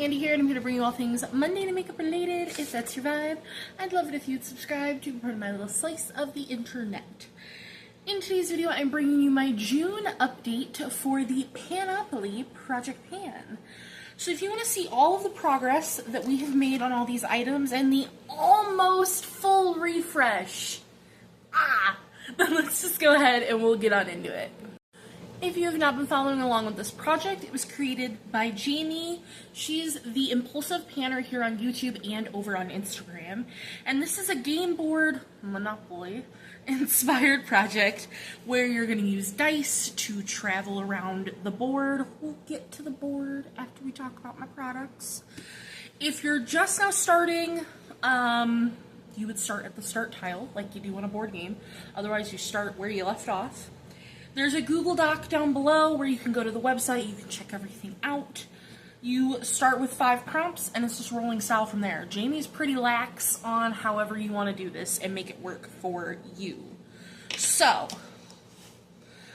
Andy here, and I'm here to bring you all things Monday makeup related. If that's your vibe, I'd love it if you'd subscribe to be part of my little slice of the internet. In today's video, I'm bringing you my June update for the Panopoly Project Pan. So if you want to see all of the progress that we have made on all these items and the almost full refresh, then let's just go ahead and we'll get on into it. If you have not been following along with this project, it was created by Jami. She's the impulsive panner here on YouTube and over on Instagram. And this is a game board Monopoly inspired project where you're going to use dice to travel around the board. We'll get to the board after we talk about my products. If you're just now starting, you would start at the start tile like you do on a board game. Otherwise, you start where you left off. There's a Google Doc down below where you can go to the website, you can check everything out. You start with 5 prompts and it's just rolling style from there. Jamie's pretty lax on however you want to do this and make it work for you. So,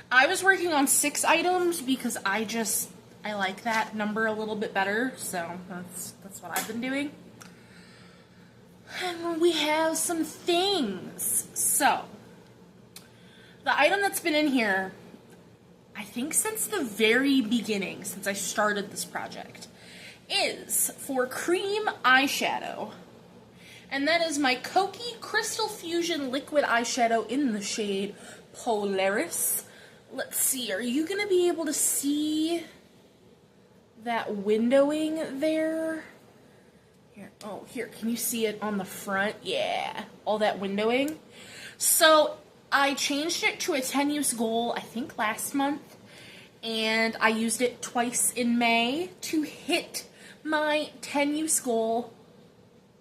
I was working on 6 items because I like that number a little bit better, so that's what I've been doing. And we have some things. So, the item that's been in here, I think since the very beginning, since I started this project, is for cream eyeshadow. And that is my Kokie Crystal Fusion Liquid Eyeshadow in the shade Poreless. Let's see, are you going to be able to see that windowing there? Here, can you see it on the front? Yeah, all that windowing. So, I changed it to a 10-use goal, I think last month, and I used it twice in May to hit my 10-use goal.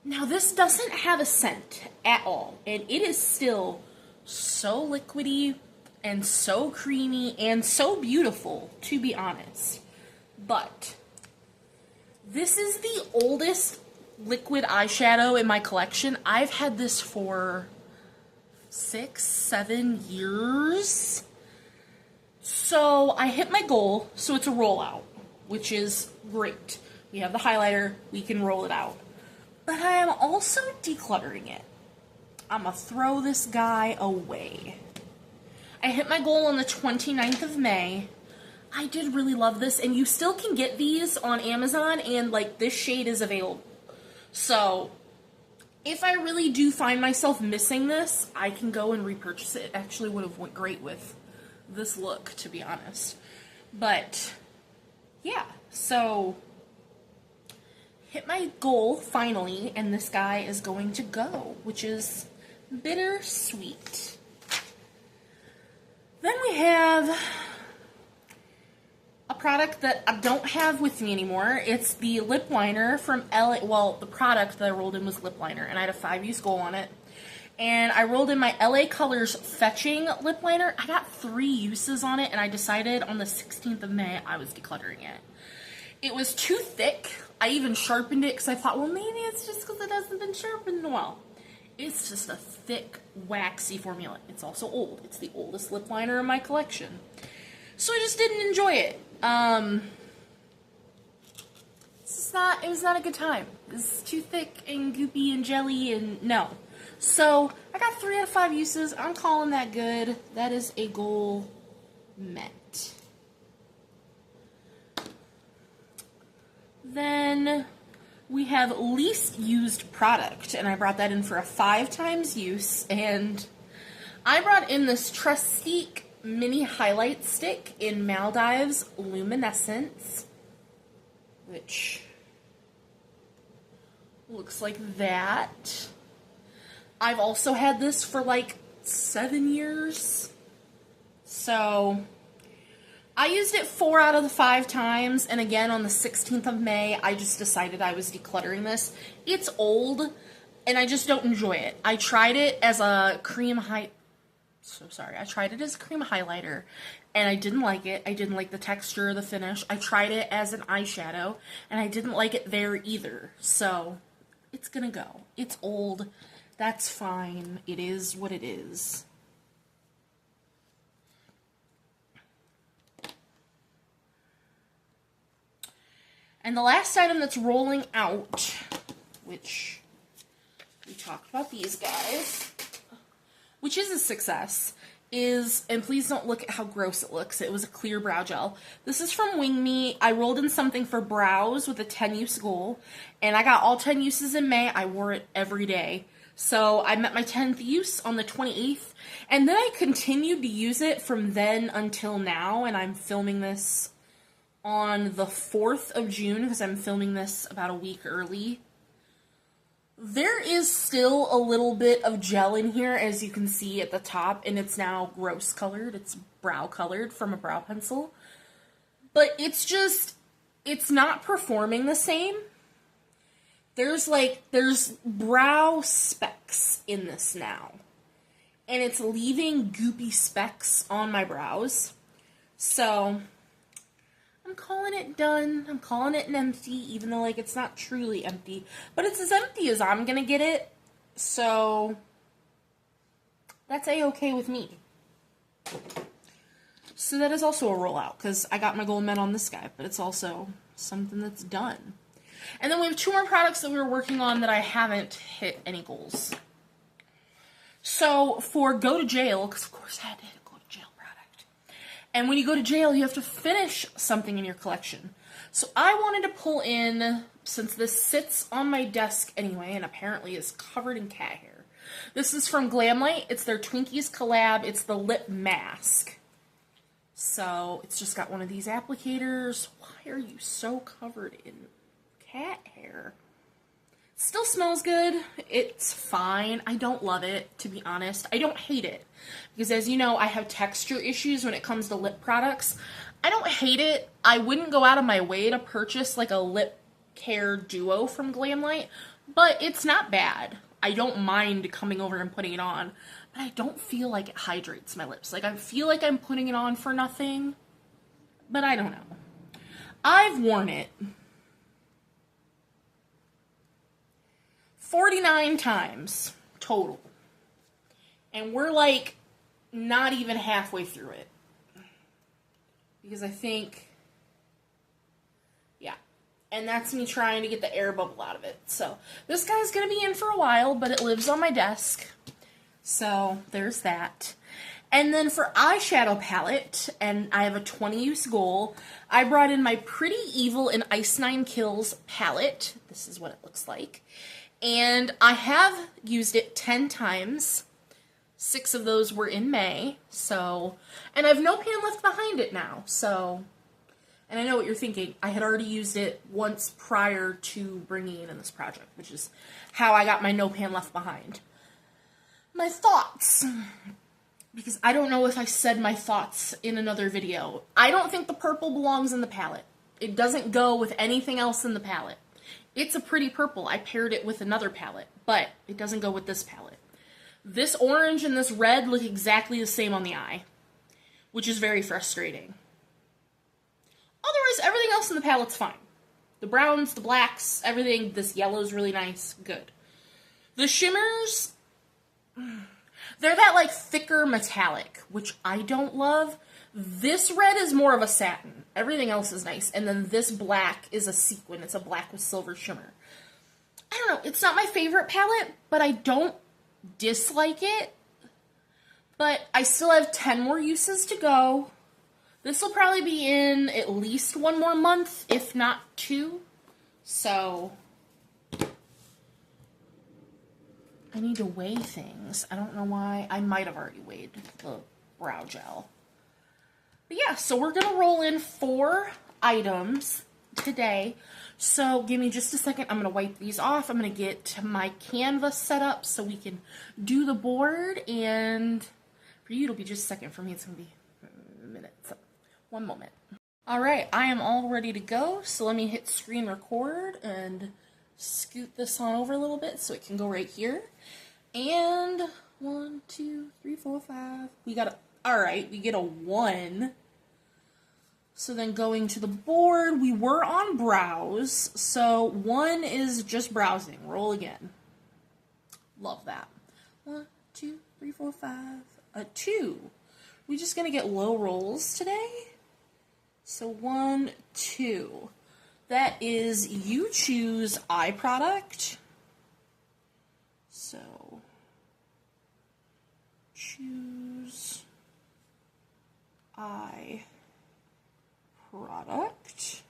Now this doesn't have a scent at all, and it is still so liquidy and so creamy and so beautiful, to be honest. But this is the oldest liquid eyeshadow in my collection. I've had this for 6-7 years. So I hit my goal, so it's a rollout, which is great. We have the highlighter, we can roll it out. But I am also decluttering it. I'm gonna throw this guy away. I hit my goal on the 29th of May. I did really love this, and you still can get these on Amazon, and like this shade is available. So if I really do find myself missing this, I can go and repurchase it. It actually would have went great with this look, to be honest. But, yeah, so hit my goal, finally, and this guy is going to go, which is bittersweet. Then we have a product that I don't have with me anymore. It's the lip liner from LA. Well, the product that I rolled in was lip liner, and I had a 5-use goal on it. And I rolled in my LA Colors Fetching lip liner. I got 3 uses on it, and I decided on the 16th of May I was decluttering it. It was too thick. I even sharpened it because I thought, well, maybe it's just because it hasn't been sharpened well. It's just a thick, waxy formula. It's also old. It's the oldest lip liner in my collection. So I just didn't enjoy it. It was not a good time. It's too thick and goopy and jelly and no. So I got 3 out of 5 uses. I'm calling that good. That is a goal met. Then we have least used product, and I brought that in for a 5 times use, and I brought in this Trustique mini highlight stick in Maldives Luminescence, which looks like that. I've also had this for like 7 years. So I used it 4 out of the 5 times, and again on the 16th of May, I just decided I was decluttering this. It's old, and I just don't enjoy it. I tried it as a cream I tried it as a cream highlighter, and I didn't like it. I didn't like the texture or the finish. I tried it as an eyeshadow, and I didn't like it there either. So, it's gonna go. It's old. That's fine. It is what it is. And the last item that's rolling out, which we talked about these guys, which is a success, is, and please don't look at how gross it looks, it was a clear brow gel. This is from Wing Me. I rolled in something for brows with a 10-use goal, and I got all 10 uses in May. I wore it every day. So I met my 10th use on the 28th, and then I continued to use it from then until now, and I'm filming this on the 4th of June, because I'm filming this about a week early. There is still a little bit of gel in here, as you can see at the top, and it's now gross colored. It's brow colored from a brow pencil. But it's just, it's not performing the same. There's brow specks in this now. And it's leaving goopy specks on my brows. So I'm calling it done. I'm calling it an empty, even though, like, it's not truly empty. But it's as empty as I'm gonna get it. So that's A-okay with me. So that is also a rollout, because I got my gold medal on this guy, but it's also something that's done. And then we have 2 more products that we were working on that I haven't hit any goals. So for Go to Jail, because of course I had to hit a Go to Jail product. And when you go to jail, you have to finish something in your collection. So I wanted to pull in, since this sits on my desk anyway, and apparently is covered in cat hair. This is from Glamlight. It's their Twinkies collab. It's the lip mask. So it's just got one of these applicators. Why are you so covered in cat hair? Still smells good. It's fine. I don't love it, to be honest. I don't hate it, because as you know, I have texture issues when it comes to lip products. I don't hate it. I wouldn't go out of my way to purchase like a lip care duo from Glamlight, but it's not bad. I don't mind coming over and putting it on, but I don't feel like it hydrates my lips. Like, I feel like I'm putting it on for nothing, but I don't know. I've worn it 49 times total. And we're like not even halfway through it. Because I think, yeah. And that's me trying to get the air bubble out of it. So this guy's going to be in for a while, but it lives on my desk. So there's that. And then for eyeshadow palette, and I have a 20-use goal, I brought in my Pretty Evil and Ice Nine Kills palette. This is what it looks like. And I have used it 10 times. 6 of those were in May. So, and I have no pan left behind it now. So, and I know what you're thinking. I had already used it once prior to bringing it in this project, which is how I got my no pan left behind. My thoughts. Because I don't know if I said my thoughts in another video. I don't think the purple belongs in the palette. It doesn't go with anything else in the palette. It's a pretty purple. I paired it with another palette, but it doesn't go with this palette. This orange and this red look exactly the same on the eye, which is very frustrating. Otherwise, everything else in the palette's fine. The browns, the blacks, everything. This yellow's really nice. Good. The shimmers, they're that like thicker metallic, which I don't love. This red is more of a satin. Everything else is nice. And then this black is a sequin. It's a black with silver shimmer. I don't know. It's not my favorite palette, but I don't dislike it. But I still have 10 more uses to go. This will probably be in at least 1 more month, if not 2. So I need to weigh things. I don't know why. I might have already weighed the brow gel. But yeah, so we're going to roll in 4 items today. So give me just a second. I'm going to wipe these off. I'm going to get my canvas set up so we can do the board. And for you, it'll be just a second. For me, it's going to be a minute. So 1 moment. All right, I am all ready to go. So let me hit screen record and scoot this on over a little bit so it can go right here. And 1, 2, 3, 4, 5. We got a, all right, we get a 1. So then going to the board, we were on brows. So 1 is just browsing. Roll again. Love that. 1, 2, 3, 4, 5. A 2. We're just going to get low rolls today. So 1, 2. that is you choose eye product. So, choose eye product.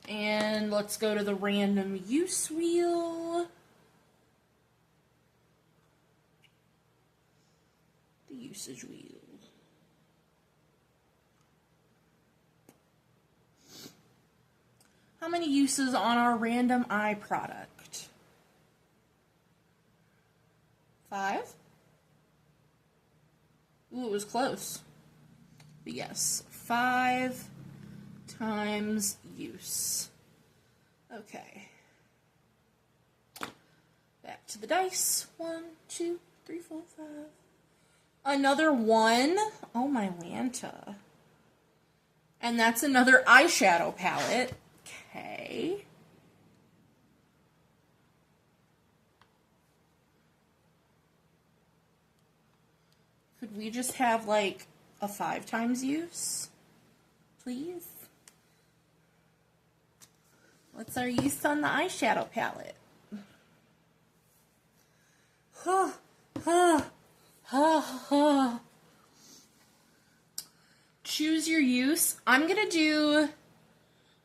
And let's go to the random use wheel. The usage wheel. How many uses on our random eye product? 5? Ooh, it was close. But yes, 5 times use. Okay. Back to the dice. 1, 2, 3, 4, 5. Another 1. Oh my Lanta. And that's another eyeshadow palette. Okay. Could we just have like a 5 times use? Please? What's our use on the eyeshadow palette? Choose your use. I'm gonna do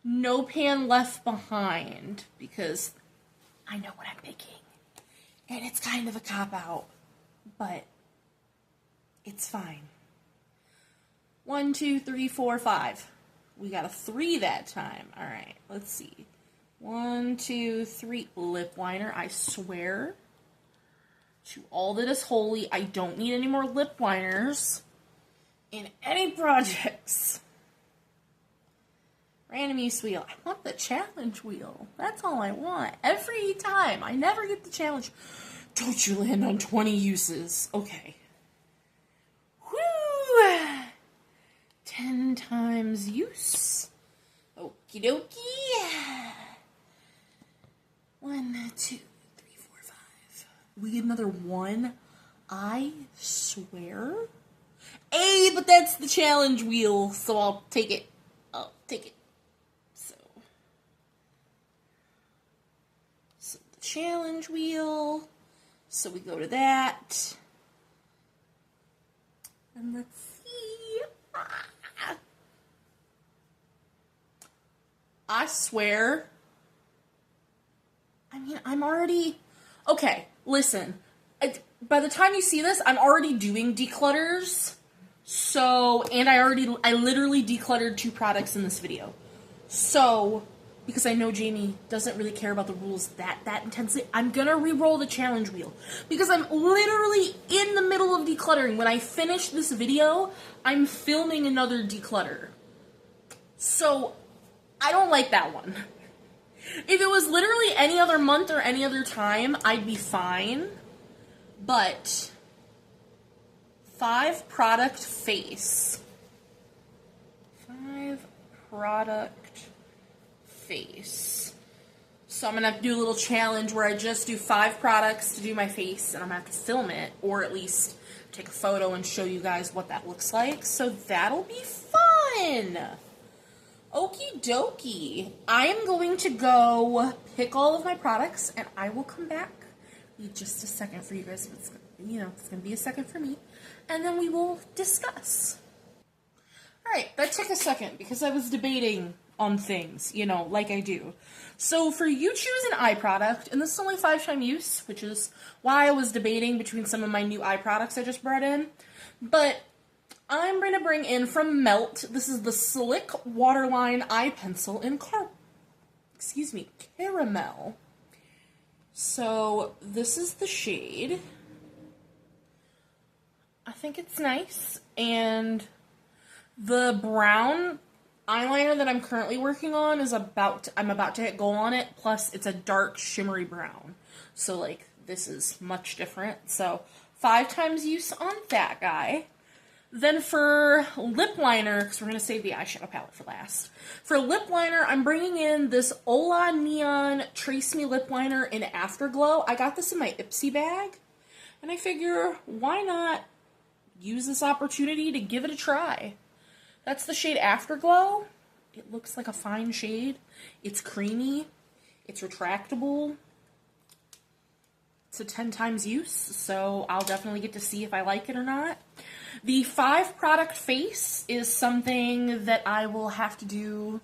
no pan left behind because I know what I'm picking. And it's kind of a cop-out, but it's fine. 1, 2, 3, 4, 5. We got a 3 that time. All right, let's see. 1, 2, 3. Lip liner, I swear to all that is holy, I don't need any more lip liners in any projects. Random use wheel. I want the challenge wheel. That's all I want. Every time. I never get the challenge. Don't you land on 20 uses. Okay. Woo! 10 times use. Okie dokie. 1, 2, 3, 4, 5. We get another 1. I swear. Hey, but that's the challenge wheel, so I'll take it. I'll take it. So the challenge wheel. So we go to that. And let's see. I swear. I mean, I'm already... Okay, listen. By the time you see this, I'm already doing declutters. So, and I literally decluttered 2 products in this video. So, because I know Jami doesn't really care about the rules that intensely, I'm gonna re-roll the challenge wheel. Because I'm literally in the middle of decluttering. When I finish this video, I'm filming another declutter. So, I don't like that one. If it was literally any other month or any other time, I'd be fine. But 5 product face. 5 product face. So I'm going to have to do a little challenge where I just do 5 products to do my face, and I'm going to have to film it, or at least take a photo and show you guys what that looks like. So that'll be fun! Okie dokie. I am going to go pick all of my products, and I will come back in just a second for you guys. It's going to be a second for me, and then we will discuss. Alright, that took a second because I was debating on things, like I do. So for you choose an eye product, and this is only 5 time use, which is why I was debating between some of my new eye products I just brought in. But I'm going to bring in from Melt, this is the Slick Waterline Eye Pencil in Caramel. So this is the shade. I think it's nice, and the brown eyeliner that I'm currently working on is I'm about to hit goal on it, plus it's a dark shimmery brown. So like this is much different. So 5 times use on that guy. Then for lip liner, because we're going to save the eyeshadow palette for last. For lip liner, I'm bringing in this Ola Neon Trace Me lip liner in Afterglow. I got this in my Ipsy bag, and I figure, why not use this opportunity to give it a try? That's the shade Afterglow, It looks like a fine shade. It's creamy. It's retractable. It's a 10 times use, so I'll definitely get to see if I like it or not. The 5 product face is something that I will have to do.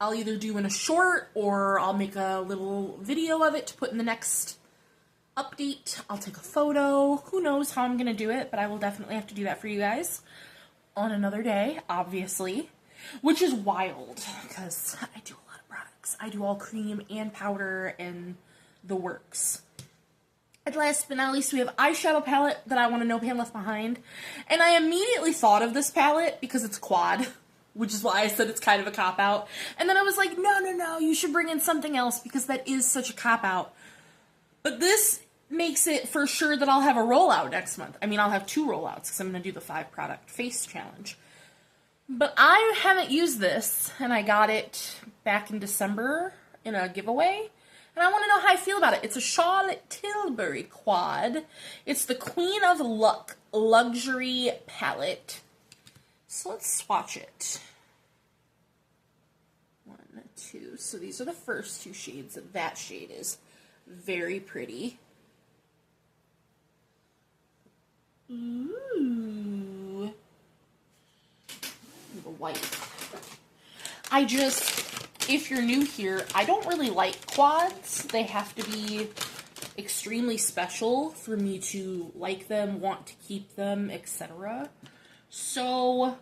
I'll either do in a short or I'll make a little video of it to put in the next update. I'll take a photo. Who knows how I'm going to do it, but I will definitely have to do that for you guys on another day, obviously, which is wild because I do a lot of products. I do all cream and powder and the works. And last but not least, we have eyeshadow palette that I want to No Pan Left Behind. And I immediately thought of this palette because it's quad, which is why I said it's kind of a cop-out. And then I was like, no, you should bring in something else because that is such a cop-out. But this makes it for sure that I'll have a rollout next month. I mean, I'll have 2 rollouts because I'm going to do the 5 product face challenge. But I haven't used this, and I got it back in December in a giveaway. And I want to know how I feel about it. It's a Charlotte Tilbury quad. It's the Queen of Luck Luxury Palette. So let's swatch it. 1, 2. So these are the first 2 shades. That shade is very pretty. Ooh. The white. If you're new here, I don't really like quads. They have to be extremely special for me to like them, want to keep them, etc. So,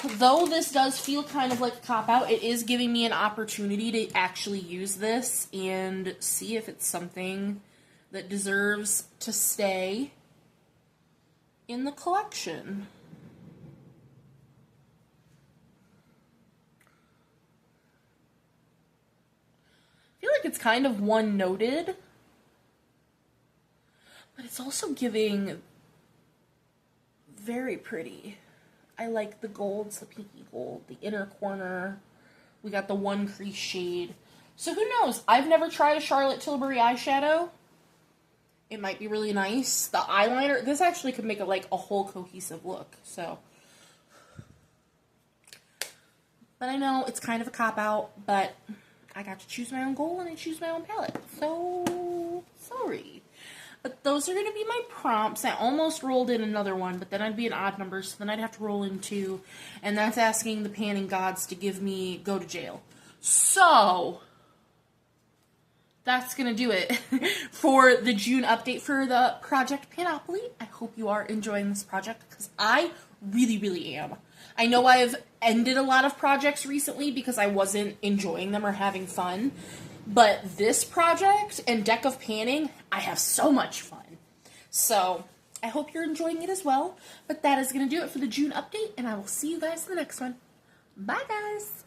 though this does feel kind of like a cop-out, it is giving me an opportunity to actually use this and see if it's something that deserves to stay in the collection. I feel like it's kind of one-noted, but it's also giving very pretty. I like the golds, the pinky gold, the inner corner. We got the 1 crease shade. So who knows? I've never tried a Charlotte Tilbury eyeshadow. It might be really nice. The eyeliner, this actually could make it like a whole cohesive look. So, but I know it's kind of a cop-out, but I got to choose my own goal and I choose my own palette. So, sorry. But those are going to be my prompts. I almost rolled in another one, but then I'd be an odd number, so then I'd have to roll in 2. And that's asking the panning gods to go to jail. So, that's going to do it for the June update for the Project Panopoly. I hope you are enjoying this project, because I really, really am. I know I've ended a lot of projects recently because I wasn't enjoying them or having fun, but this project and deck of panning, I have so much fun. So, I hope you're enjoying it as well, but that is going to do it for the June update, and I will see you guys in the next one. Bye, guys!